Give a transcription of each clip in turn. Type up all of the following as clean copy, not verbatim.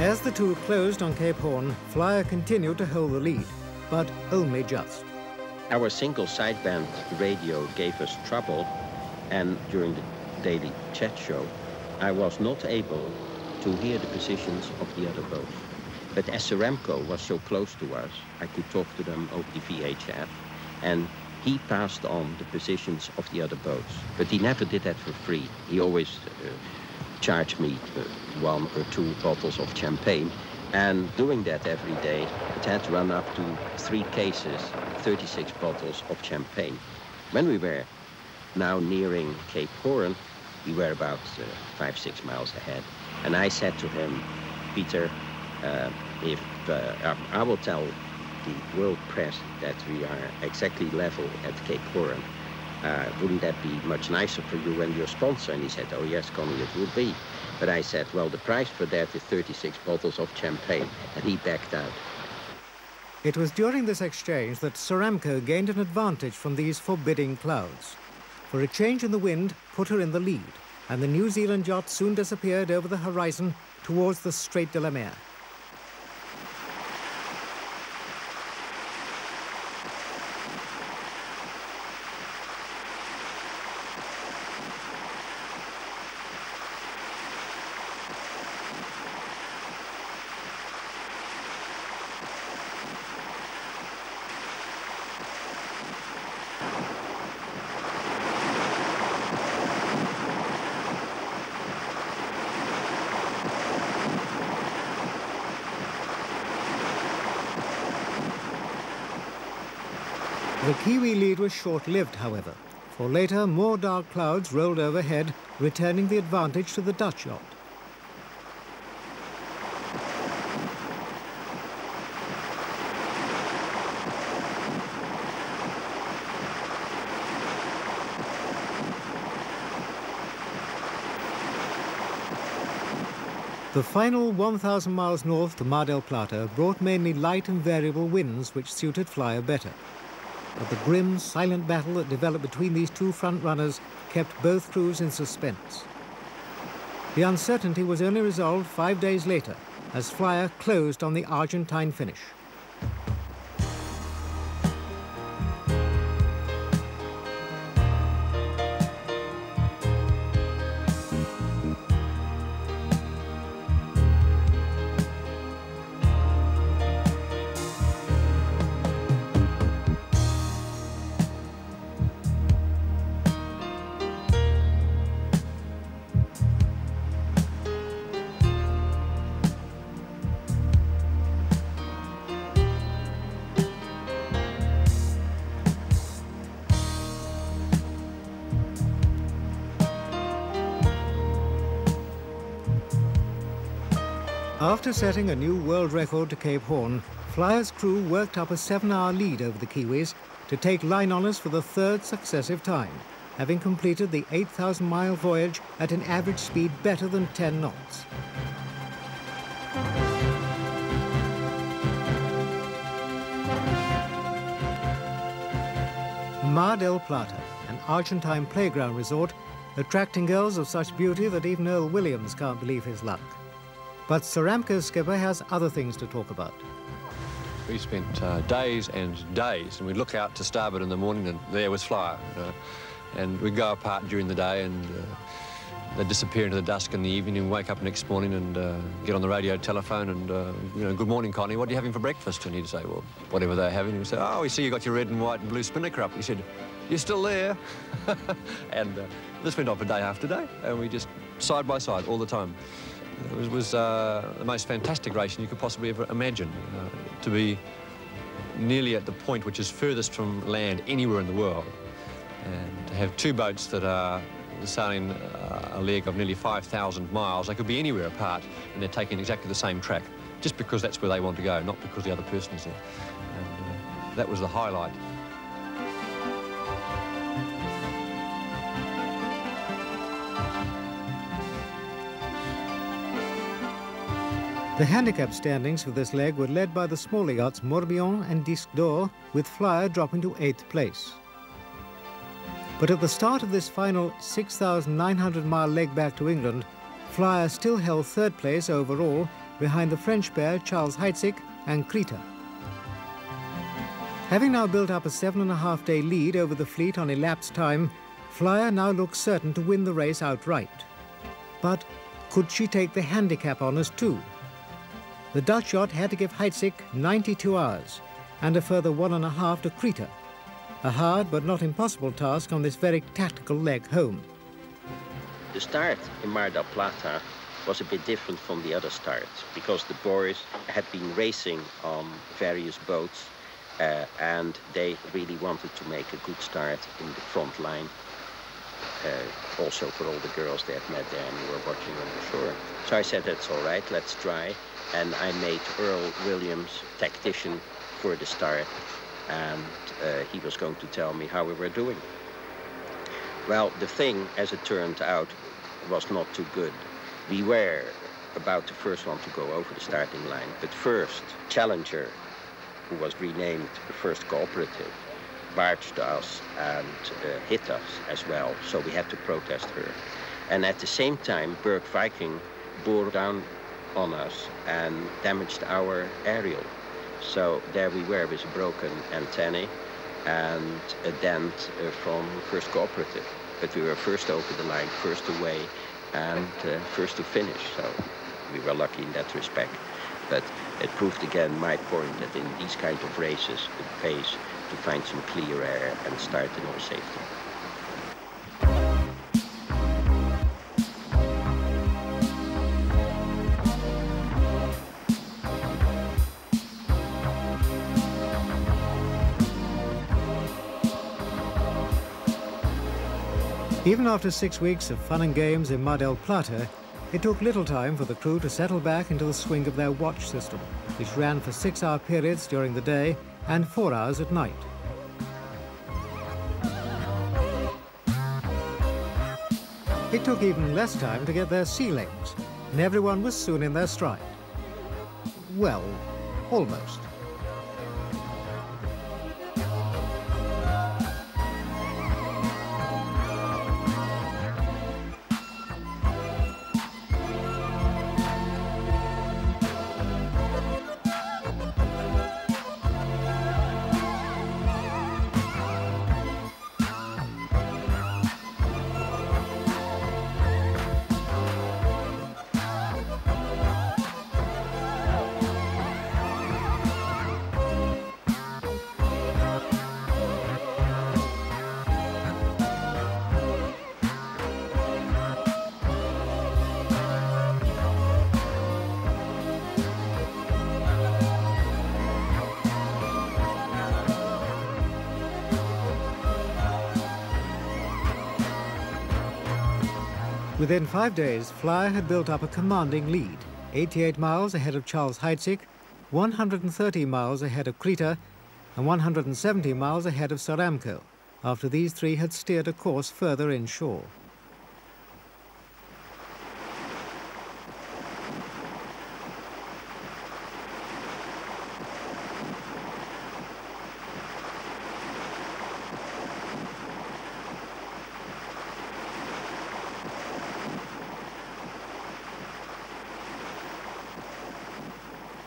As the two closed on Cape Horn, Flyer continued to hold the lead, but only just. Our single sideband radio gave us trouble, and during the daily chat show, I was not able to hear the positions of the other boats. But as Aramco was so close to us, I could talk to them over the VHF, and he passed on the positions of the other boats. But he never did that for free. He always charged me 1 or 2 bottles of champagne, and doing that every day, it had run up to 3 cases, 36 bottles of champagne. When we were now nearing Cape Horn, we were about 5-6 miles ahead, and I said to him, Peter, I will tell the world press that we are exactly level at Cape Horn. Wouldn't that be much nicer for you and your sponsor? And he said, oh yes, Connie, it would be. But I said, well, the price for that is 36 bottles of champagne, and he backed out. It was during this exchange that Aramco gained an advantage from these forbidding clouds. For a change in the wind put her in the lead, and the New Zealand yacht soon disappeared over the horizon towards the Strait de la Mer. The Kiwi lead was short-lived, however, for later more dark clouds rolled overhead, returning the advantage to the Dutch yacht. The final 1,000 miles north to Mar del Plata brought mainly light and variable winds which suited Flyer better. But the grim, silent battle that developed between these two front-runners kept both crews in suspense. The uncertainty was only resolved 5 days later, as Flyer closed on the Argentine finish. After setting a new world record to Cape Horn, Flyer's crew worked up a 7-hour lead over the Kiwis to take line honours for the 3rd successive time, having completed the 8,000-mile voyage at an average speed better than 10 knots. Mar del Plata, an Argentine playground resort, attracting girls of such beauty that even Earl Williams can't believe his luck. But Aramco's skipper has other things to talk about. We spent days and days, and we'd look out to starboard in the morning, and there was Flyer. And we'd go apart during the day, and they'd disappear into the dusk in the evening, and wake up next morning and get on the radio telephone and, you know, good morning, Connie, what are you having for breakfast? And he'd say, well, whatever they're having. He'd say, oh, we see you got your red and white and blue spinnaker up. He said, you're still there? And this went on for day after day, and we just side by side all the time. It was the most fantastic racing you could possibly ever imagine, to be nearly at the point which is furthest from land anywhere in the world, and to have 2 boats that are sailing a leg of nearly 5,000 miles. They could be anywhere apart, and they're taking exactly the same track, just because that's where they want to go, not because the other person is there. And that was the highlight. The handicap standings for this leg were led by the smaller yachts Morbihan and Disque d'Or, with Flyer dropping to 8th place. But at the start of this final 6,900-mile leg back to England, Flyer still held 3rd place overall, behind the French pair Charles Heidsieck and Krita. Having now built up a 7.5-day lead over the fleet on elapsed time, Flyer now looks certain to win the race outright. But could she take the handicap honours too? The Dutch yacht had to give Heidsieck 92 hours and a further 1.5 to Krita, a hard but not impossible task on this very tactical leg home. The start in Mar del Plata was a bit different from the other starts because the boys had been racing on various boats and they really wanted to make a good start in the front line. Also for all the girls they had met there and who were watching on the shore. So I said, that's all right, let's try. And I made Earl Williams tactician for the start, and he was going to tell me how we were doing. Well, the thing, as it turned out, was not too good. We were about the first one to go over the starting line, but first, Challenger, who was renamed the First Cooperative, barged us and hit us as well, so we had to protest her. And at the same time, Berg Viking bore down on us and damaged our aerial. So there we were with a broken antennae and a dent from First Cooperative. But we were first over the line, first away, and first to finish. So we were lucky in that respect. But it proved again my point that in these kind of races it pays to find some clear air and start in all safety. Even after 6 weeks of fun and games in Mar del Plata, it took little time for the crew to settle back into the swing of their watch system, which ran for 6-hour periods during the day and 4 hours at night. It took even less time to get their sea legs, and everyone was soon in their stride. Well, almost. Within 5 days, Flyer had built up a commanding lead, 88 miles ahead of Charles Heidsieck, 130 miles ahead of Krita, and 170 miles ahead of Saramco, after these three had steered a course further inshore.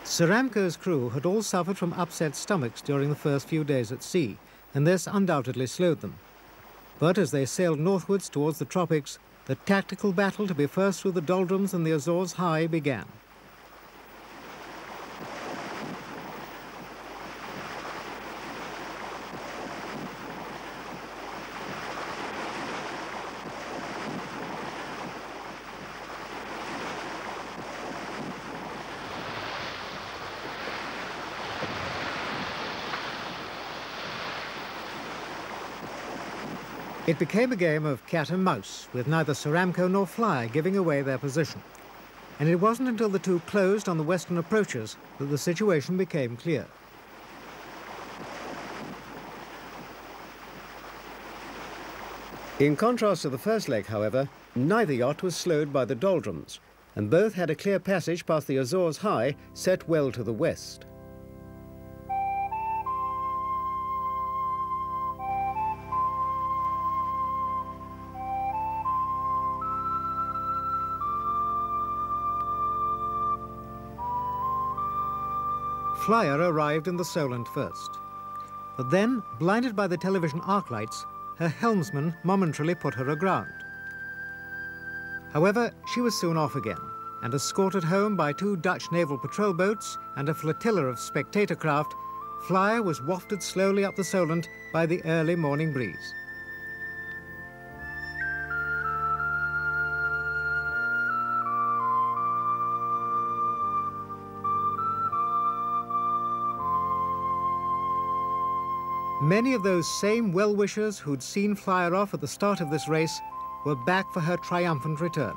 Saramco's crew had all suffered from upset stomachs during the first few days at sea, and this undoubtedly slowed them. But as they sailed northwards towards the tropics, the tactical battle to be first through the doldrums and the Azores High began. It became a game of cat and mouse, with neither Saramco nor Flyer giving away their position. And it wasn't until the two closed on the western approaches that the situation became clear. In contrast to the first leg, however, neither yacht was slowed by the doldrums, and both had a clear passage past the Azores High, set well to the west. Flyer arrived in the Solent first. But then, blinded by the television arc lights, her helmsman momentarily put her aground. However, she was soon off again, and escorted home by 2 Dutch naval patrol boats and a flotilla of spectator craft, Flyer was wafted slowly up the Solent by the early morning breeze. Many of those same well-wishers who'd seen Flyer off at the start of this race were back for her triumphant return.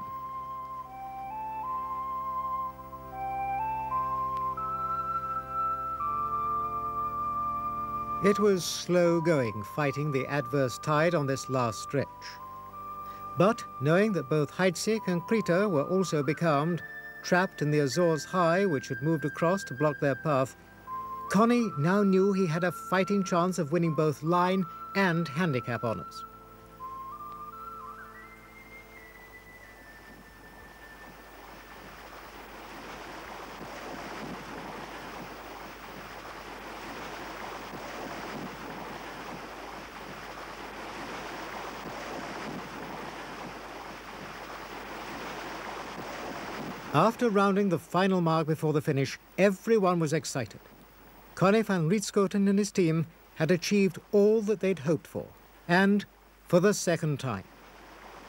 It was slow going, fighting the adverse tide on this last stretch. But knowing that both Heidsieck and Kreta were also becalmed, trapped in the Azores high which had moved across to block their path, Connie now knew he had a fighting chance of winning both line and handicap honours. After rounding the final mark before the finish, everyone was excited. Connie van Rietschoten and his team had achieved all that they'd hoped for, and for the second time.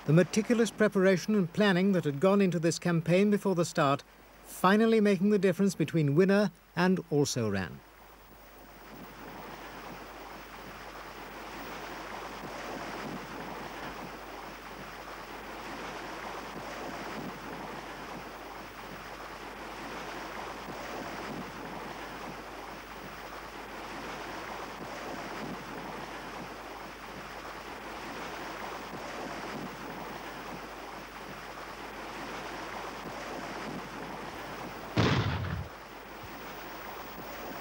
The meticulous preparation and planning that had gone into this campaign before the start, finally making the difference between winner and also-ran.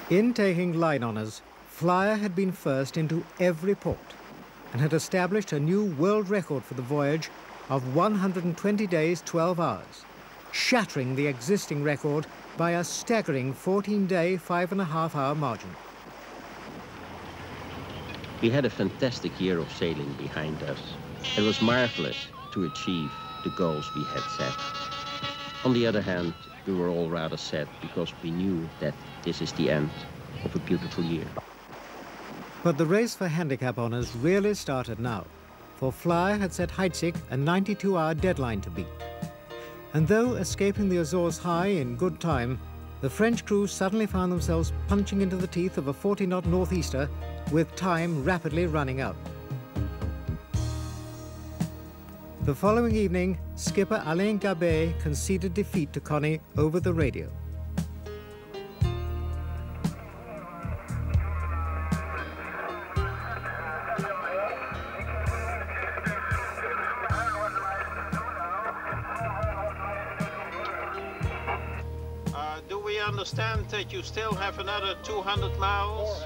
In taking line honours, Flyer had been first into every port and had established a new world record for the voyage of 120 days, 12 hours, shattering the existing record by a staggering 14-day, 5.5-hour margin. We had a fantastic year of sailing behind us. It was marvelous to achieve the goals we had set. On the other hand, we were all rather sad because we knew that this is the end of a beautiful year. But the race for handicap honours really started now, for Flyer had set Heidsieck a 92-hour deadline to beat. And though escaping the Azores high in good time, the French crew suddenly found themselves punching into the teeth of a 40-knot northeaster with time rapidly running out. The following evening, skipper Alain Gabet conceded defeat to Connie over the radio. Do we understand that you still have another 200 miles?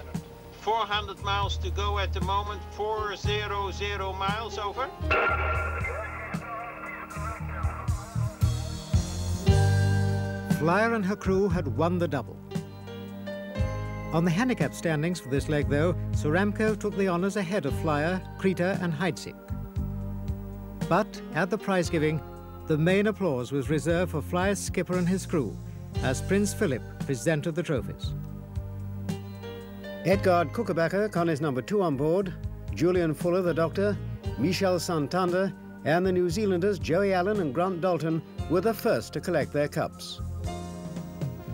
400 miles to go at the moment, 400 miles over? Flyer and her crew had won the double. On the handicap standings for this leg, though, Soramco took the honours ahead of Flyer, Kreta and Heidsieck. But at the prize giving, the main applause was reserved for Flyer's skipper and his crew, as Prince Philip presented the trophies. Edgard Kuckebacker, Connie's number 2 on board, Julian Fuller, the doctor, Michel Santander, and the New Zealanders Joey Allen and Grant Dalton were the first to collect their cups.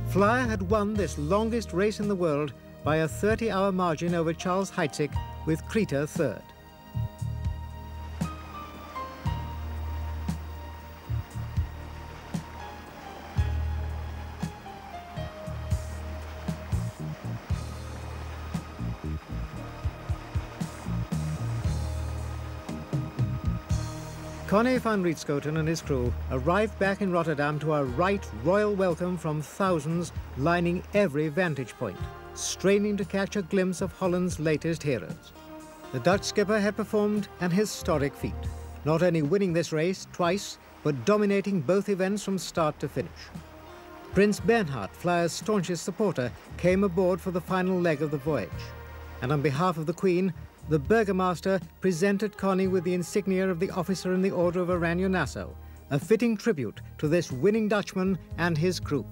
Flyer had won this longest race in the world by a 30-hour margin over Charles Heidsieck, with Kreta third. Connie van Rietschoten and his crew arrived back in Rotterdam to a right royal welcome from thousands lining every vantage point, straining to catch a glimpse of Holland's latest heroes. The Dutch skipper had performed an historic feat, not only winning this race twice, but dominating both events from start to finish. Prince Bernhard, Flyer's staunchest supporter, came aboard for the final leg of the voyage. And on behalf of the Queen, the Burgomaster presented Connie with the insignia of the Officer in the Order of Oranje-Nassau, a fitting tribute to this winning Dutchman and his crew.